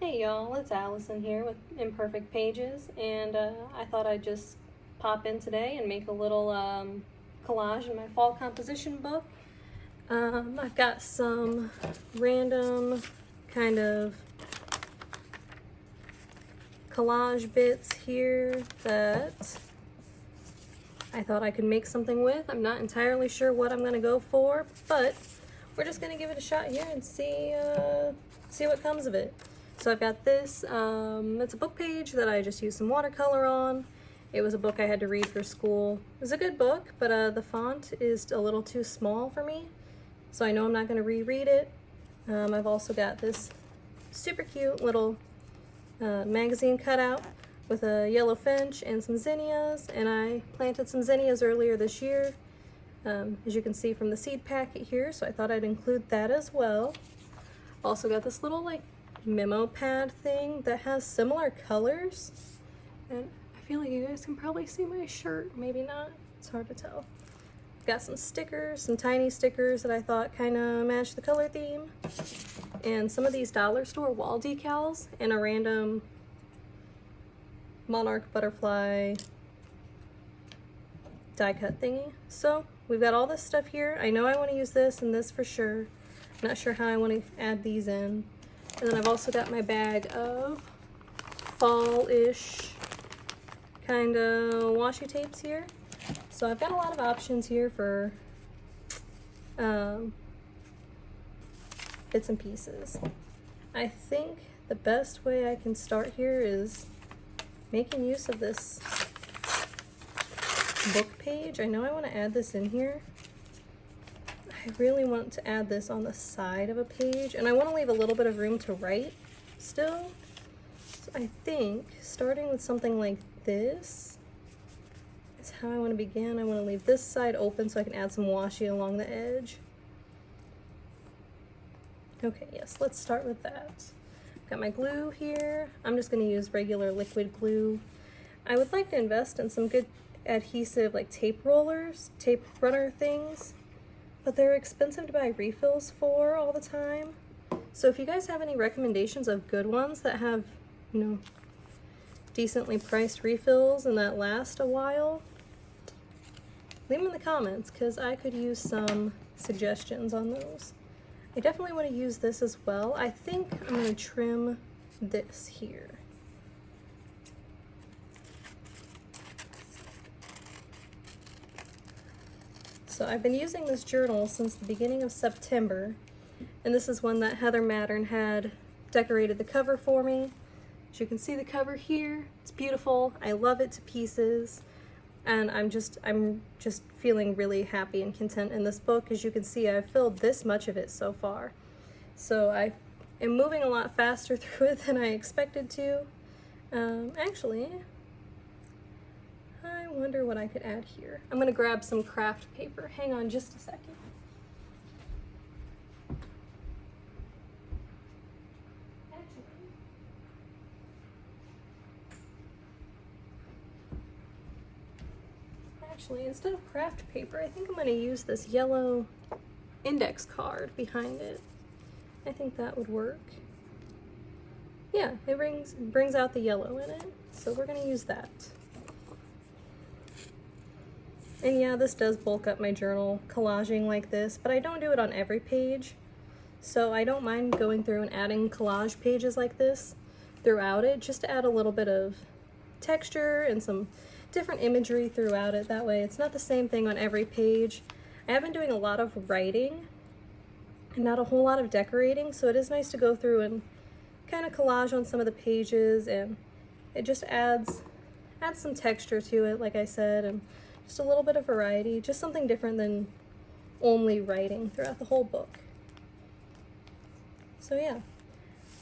Hey y'all, it's Allison here with Imperfect Pages, and I thought I'd just pop in today and make a little collage in my fall composition book. I've got some random kind of collage bits here that I thought I could make something with. I'm not entirely sure what I'm going to go for, but we're just going to give it a shot here and see what comes of it. So I've got this, it's a book page that I just used some watercolor on. It was a book I had to read for school. It was a good book, but the font is a little too small for me, so I know I'm not going to reread it. I've also got this super cute little magazine cutout with a yellow finch and some zinnias, and I planted some zinnias earlier this year, as you can see from the seed packet here, so I thought I'd include that as well. Also got this little like memo pad thing that has similar colors, and I feel like you guys can probably see my shirt, maybe not, it's hard to tell. Got some stickers, some tiny stickers that I thought kind of matched the color theme, and some of these dollar store wall decals, and a random monarch butterfly die cut thingy. So we've got all this stuff here. I know I want to use this and this for sure. I'm not sure how I want to add these in. And then I've also got my bag of fall-ish kind of washi tapes here. So I've got a lot of options here for bits and pieces. I think the best way I can start here is making use of this book page. I know I want to add this in here. I really want to add this on the side of a page, and I want to leave a little bit of room to write still. So I think starting with something like this is how I want to begin. I want to leave this side open so I can add some washi along the edge. Okay, yes, let's start with that. Got my glue here. I'm just going to use regular liquid glue. I would like to invest in some good adhesive like tape rollers, tape runner things, but they're expensive to buy refills for all the time. So if you guys have any recommendations of good ones that have, you know, decently priced refills and that last a while, leave them in the comments because I could use some suggestions on those. I definitely want to use this as well. I think I'm going to trim this here. So I've been using this journal since the beginning of September, and this is one that Heather Mattern had decorated the cover for me. As you can see the cover here, it's beautiful. I love it to pieces, and I'm just feeling really happy and content in this book. As you can see, I've filled this much of it so far. So I am moving a lot faster through it than I expected to. Actually, I wonder what I could add here. I'm gonna grab some craft paper. Hang on just a second. Actually, instead of craft paper, I think I'm gonna use this yellow index card behind it. I think that would work. Yeah, it brings out the yellow in it, so we're gonna use that. And yeah, this does bulk up my journal, collaging like this, but I don't do it on every page. So I don't mind going through and adding collage pages like this throughout it, just to add a little bit of texture and some different imagery throughout it. That way it's not the same thing on every page. I have been doing a lot of writing and not a whole lot of decorating, so it is nice to go through and kind of collage on some of the pages, and it just adds some texture to it, like I said, and just a little bit of variety, just something different than only writing throughout the whole book. So yeah,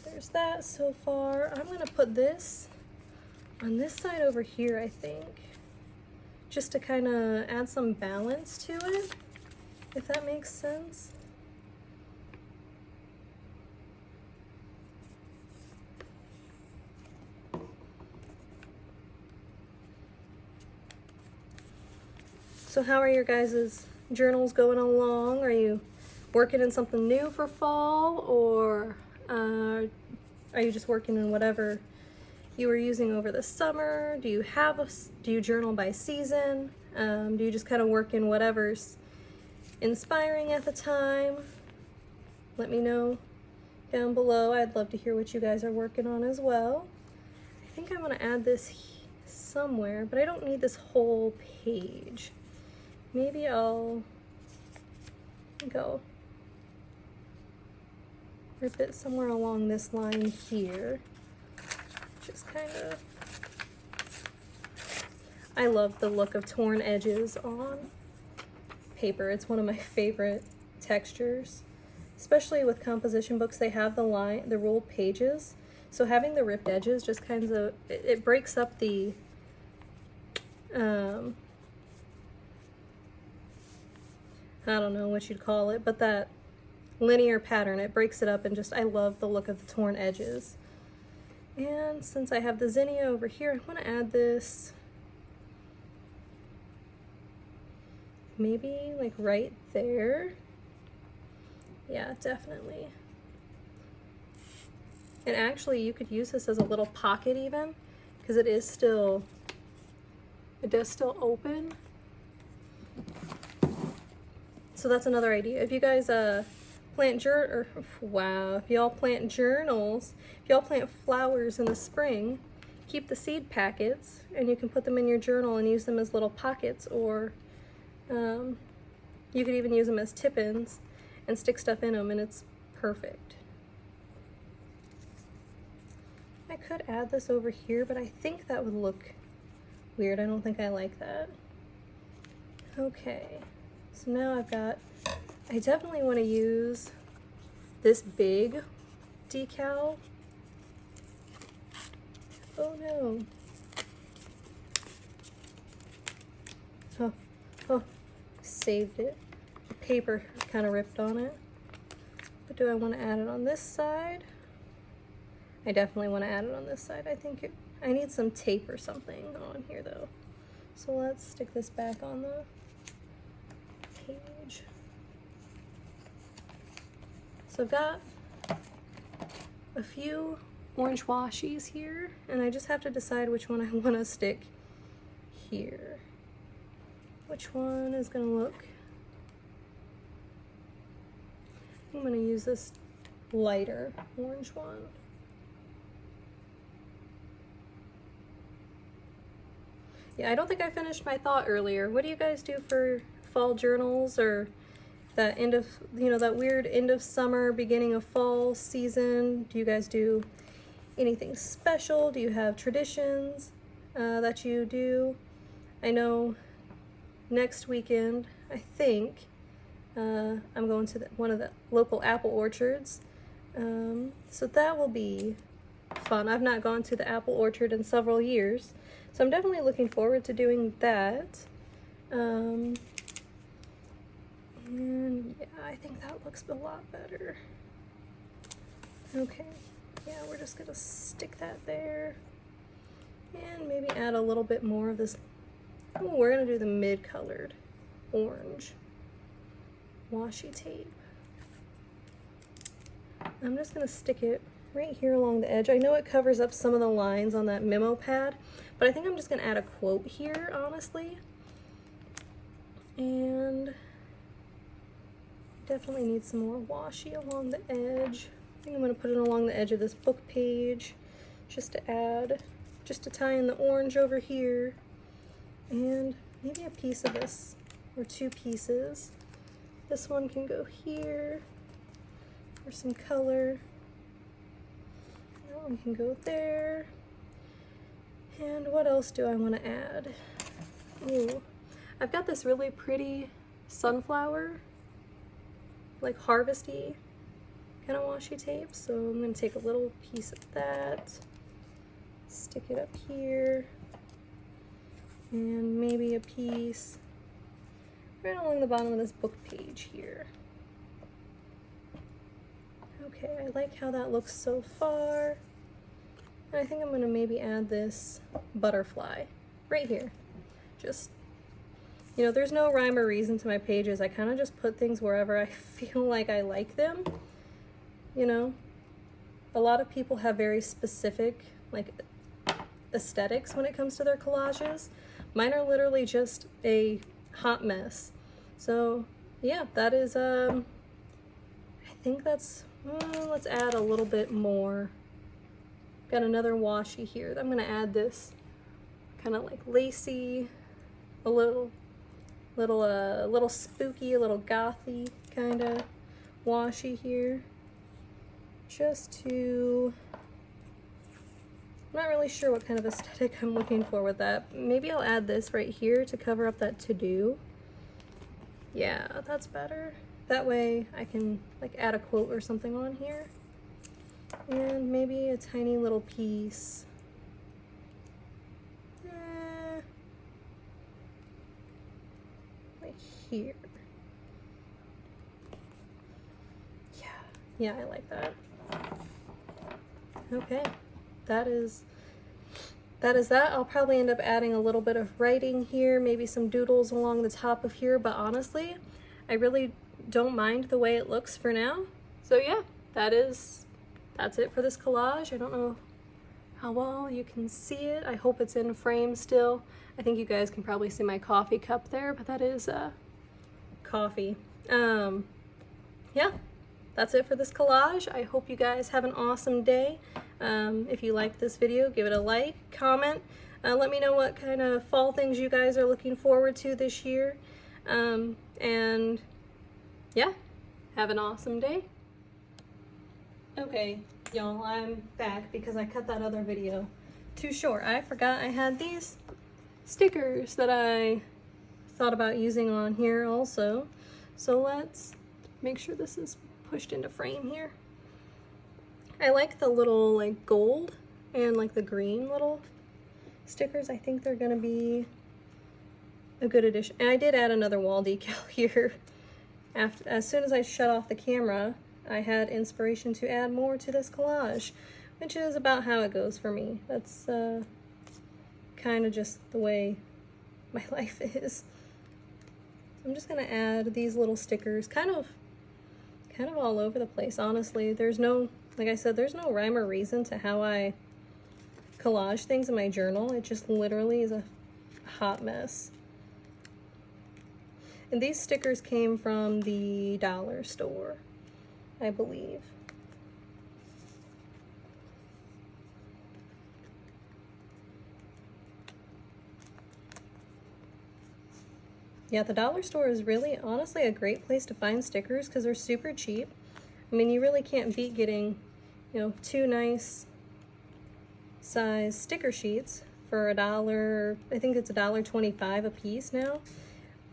there's that so far. I'm gonna put this on this side over here, I think, just to kind of add some balance to it, if that makes sense. So how are your guys' journals going along? Are you working in something new for fall, or are you just working in whatever you were using over the summer? Do you have do you journal by season? Do you just kind of work in whatever's inspiring at the time? Let me know down below. I'd love to hear what you guys are working on as well. I think I want to add this somewhere, but I don't need this whole page. Maybe I'll go rip it somewhere along this line here. Just kind of, I love the look of torn edges on paper. It's one of my favorite textures, especially with composition books. They have the ruled pages, so having the ripped edges just kind of, it breaks up the I don't know what you'd call it, but that linear pattern, it breaks it up, and just, I love the look of the torn edges. And since I have the zinnia over here, I want to add this maybe like right there. Yeah, definitely. And actually you could use this as a little pocket even, because it does still open. So that's another idea. If you guys if y'all plant journals, if y'all plant flowers in the spring, keep the seed packets and you can put them in your journal and use them as little pockets, or you could even use them as tip-ins and stick stuff in them, and it's perfect. I could add this over here, but I think that would look weird. I don't think I like that. Okay, so now I definitely want to use this big decal. Oh no. Oh, saved it. The paper kind of ripped on it. But do I want to add it on this side? I definitely want to add it on this side. I need some tape or something on here though. So let's stick this back on the page. So I've got a few orange washies here, and I just have to decide which one I want to stick here. Which one is going to look? I'm going to use this lighter orange one. Yeah, I don't think I finished my thought earlier. What do you guys do for fall journals, or that end of, that weird end of summer, beginning of fall season? Do you guys do anything special? Do you have traditions that you do? I know next weekend, I think, I'm going to one of the local apple orchards. So that will be fun. I've not gone to the apple orchard in several years, so I'm definitely looking forward to doing that. And yeah, I think that looks a lot better. Okay, yeah, we're just gonna stick that there and maybe add a little bit more of this. Oh, we're gonna do the mid-colored orange washi tape. I'm just gonna stick it right here along the edge. I know it covers up some of the lines on that memo pad, but I think I'm just gonna add a quote here, honestly. And definitely need some more washi along the edge. I think I'm gonna put it along the edge of this book page, just to tie in the orange over here. And maybe a piece of this, or two pieces. This one can go here for some color. That one can go there. And what else do I want to add? Ooh, I've got this really pretty sunflower, like harvesty kind of washi tape. So I'm going to take a little piece of that, stick it up here, and maybe a piece right along the bottom of this book page here. Okay, I like how that looks so far. And I think I'm gonna maybe add this butterfly right here. Just, there's no rhyme or reason to my pages. I kind of just put things wherever I feel like I like them, a lot of people have very specific like aesthetics when it comes to their collages. Mine are literally just a hot mess. So yeah, that is I think that's let's add a little bit more. Got another washi here. I'm gonna add this kind of like lacy, a little spooky, a little gothy kind of washi here, just to, I'm not really sure what kind of aesthetic I'm looking for with that. Maybe I'll add this right here to cover up that to-do. Yeah, that's better. That way I can like add a quote or something on here. And maybe a tiny little piece. Like here. Yeah, I like that. Okay, that is that. I'll probably end up adding a little bit of writing here, maybe some doodles along the top of here, but honestly, I really don't mind the way it looks for now. So yeah, that's it for this collage. I don't know how well you can see it. I hope it's in frame still. I think you guys can probably see my coffee cup there, but that is coffee. Yeah, that's it for this collage. I hope you guys have an awesome day. If you liked this video, give it a like, comment, let me know what kind of fall things you guys are looking forward to this year. And yeah, have an awesome day. Okay, y'all, I'm back because I cut that other video too short. I forgot I had these stickers that I thought about using on here also. So let's make sure this is pushed into frame here. I like the little like gold and like the green little stickers. I think they're gonna be a good addition. And I did add another wall decal here. As soon as I shut off the camera, I had inspiration to add more to this collage, which is about how it goes for me. That's kind of just the way my life is. I'm just gonna add these little stickers kind of all over the place. Honestly, there's no, like I said, there's no rhyme or reason to how I collage things in my journal. It just literally is a hot mess. And these stickers came from the dollar store, I believe. Yeah, the dollar store is really, honestly, a great place to find stickers because they're super cheap. I mean, you really can't beat getting, you know, 2 nice size sticker sheets for $1. I think it's $1.25 a piece now.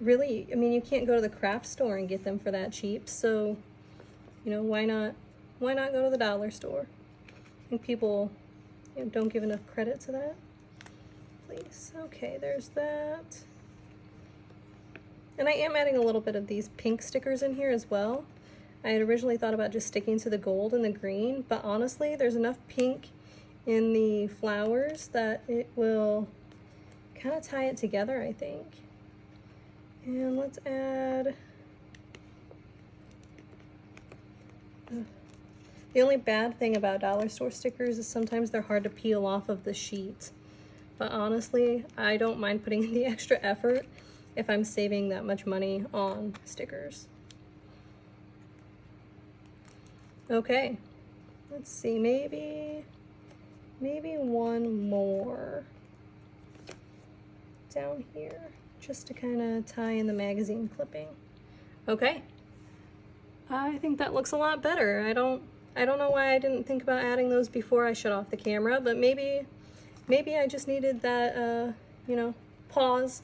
Really, I mean, you can't go to the craft store and get them for that cheap. So, you know, why not go to the dollar store? I think people, you know, don't give enough credit to that. Please. Okay, there's that. And I am adding a little bit of these pink stickers in here as well. I had originally thought about just sticking to the gold and the green, but honestly, there's enough pink in the flowers that it will kind of tie it together, I think. And let's add... The only bad thing about dollar store stickers is sometimes they're hard to peel off of the sheet. But honestly, I don't mind putting in the extra effort if I'm saving that much money on stickers. Okay, let's see, maybe one more down here, just to kind of tie in the magazine clipping. Okay, I think that looks a lot better. I don't know why I didn't think about adding those before I shut off the camera, but maybe I just needed that, you know, pause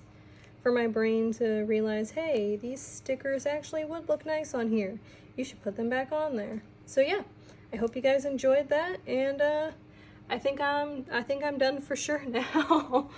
for my brain to realize, hey, these stickers actually would look nice on here. You should put them back on there. So yeah, I hope you guys enjoyed that, and I think I'm done for sure now.